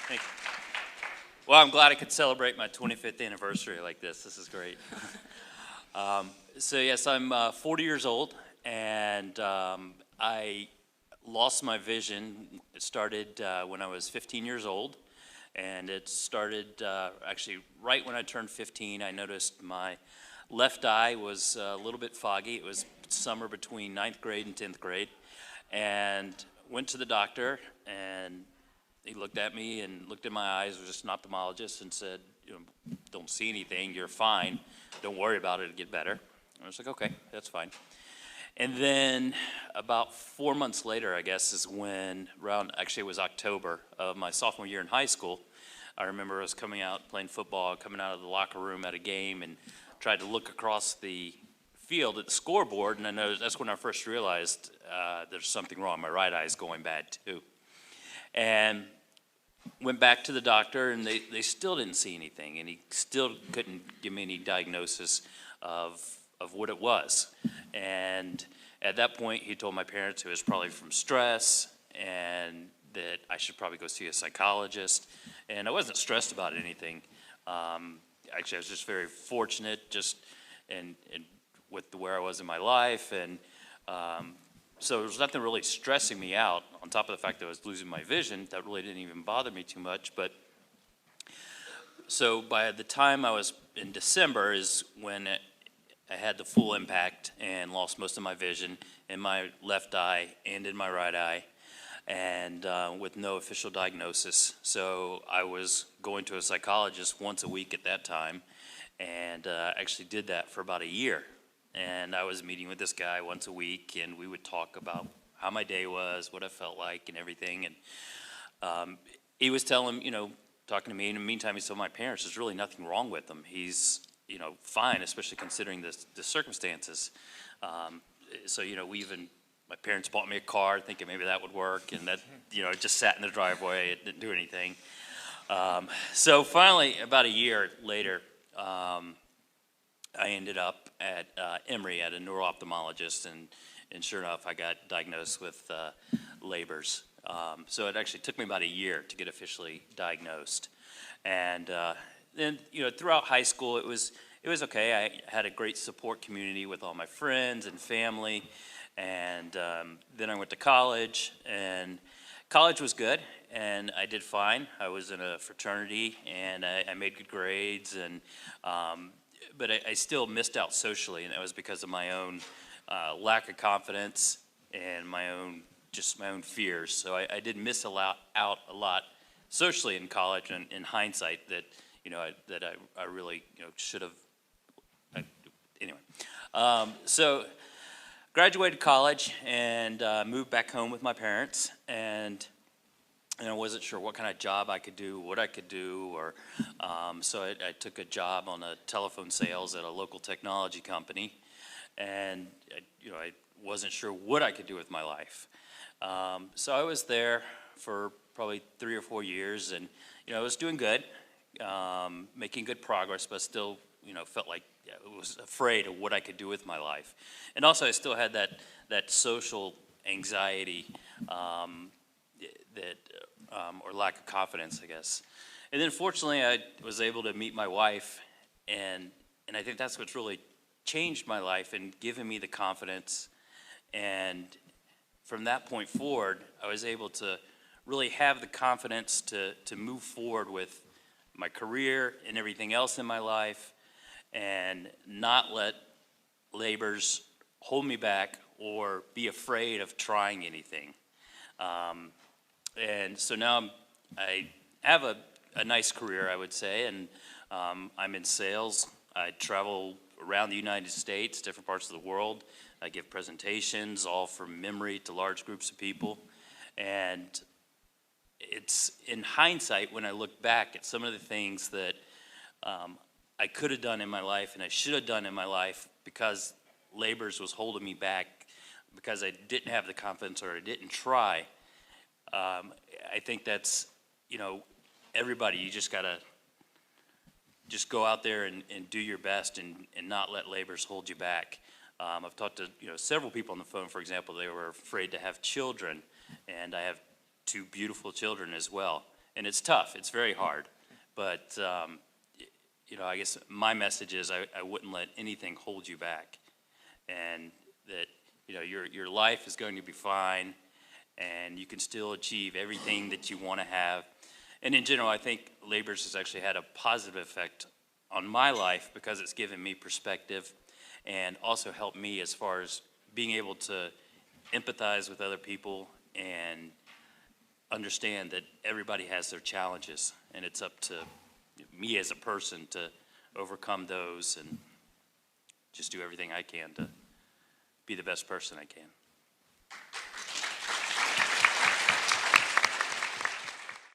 Thank you. Well, I'm glad I could celebrate my 25th anniversary like this. This is great. So yes, I'm 40 years old, and I lost my vision. It started when I was 15 years old, and it started actually right when I turned 15. I noticed my left eye was a little bit foggy. It was summer between 9th grade and 10th grade, and went to the doctor, and he looked at me and looked in my eyes, was just an ophthalmologist, and said, don't see anything, you're fine, don't worry about it, it'll get better. And I was like, okay, that's fine. And then about 4 months later, I guess, is when, actually it was October of my sophomore year in high school, I remember I was coming out playing football, coming out of the locker room at a game, and tried to look across the field at the scoreboard, and I noticed that's when I first realized there's something wrong. My right eye is going bad too. And went back to the doctor, and they still didn't see anything, and he still couldn't give me any diagnosis of what it was. And at that point, he told my parents it was probably from stress, and that I should probably go see a psychologist. And I wasn't stressed about anything. Actually, I was just very fortunate, just and with where I was in my life, and so there was nothing really stressing me out, on top of the fact that I was losing my vision. That really didn't even bother me too much. But so by the time I was in December is when I had the full impact and lost most of my vision in my left eye and in my right eye, and with no official diagnosis. So I was going to a psychologist once a week at that time, and actually did that for about a year. And I was meeting with this guy once a week, and we would talk about how my day was, what I felt like, and everything. And he was talking to me. In the meantime, he told my parents there's really nothing wrong with him. He's, fine, especially considering the circumstances. So, my parents bought me a car thinking maybe that would work, and that, it just sat in the driveway. It didn't do anything. So finally, about a year later, I ended up at Emory at a neuro-ophthalmologist, and sure enough, I got diagnosed with Leber's. So it actually took me about a year to get officially diagnosed. And then, throughout high school, it was okay. I had a great support community with all my friends and family. And then I went to college, and college was good, and I did fine. I was in a fraternity, and I made good grades, and but I still missed out socially, and that was because of my own lack of confidence and my own fears. So I did miss out a lot socially in college, and in hindsight that I really should have. Anyway, so graduated college and moved back home with my parents, and I wasn't sure what kind of job I could do, what I could do, or so I took a job on a telephone sales at a local technology company, and I wasn't sure what I could do with my life. So I was there for probably 3 or 4 years, and I was doing good, making good progress, but still felt like I was afraid of what I could do with my life, and also I still had that social anxiety. Or lack of confidence, I guess. And then fortunately, I was able to meet my wife, and I think that's what's really changed my life and given me the confidence. And from that point forward, I was able to really have the confidence to move forward with my career and everything else in my life, and not let labors hold me back or be afraid of trying anything. And so now I have a nice career, I would say, and I'm in sales. I travel around the United States, different parts of the world. I give presentations, all from memory to large groups of people. And it's in hindsight, when I look back at some of the things that I could have done in my life and I should have done in my life because labors was holding me back, because I didn't have the confidence or I didn't try. I think that's, everybody, you just got to just go out there and do your best and not let labors hold you back. I've talked to several people on the phone, for example, they were afraid to have children, and I have 2 beautiful children as well. and it's tough. It's very hard. But, I guess my message is I wouldn't let anything hold you back. And that, your life is going to be fine, and you can still achieve everything that you want to have. And in general, I think Laborers has actually had a positive effect on my life because it's given me perspective and also helped me as far as being able to empathize with other people and understand that everybody has their challenges, and it's up to me as a person to overcome those and just do everything I can to be the best person I can.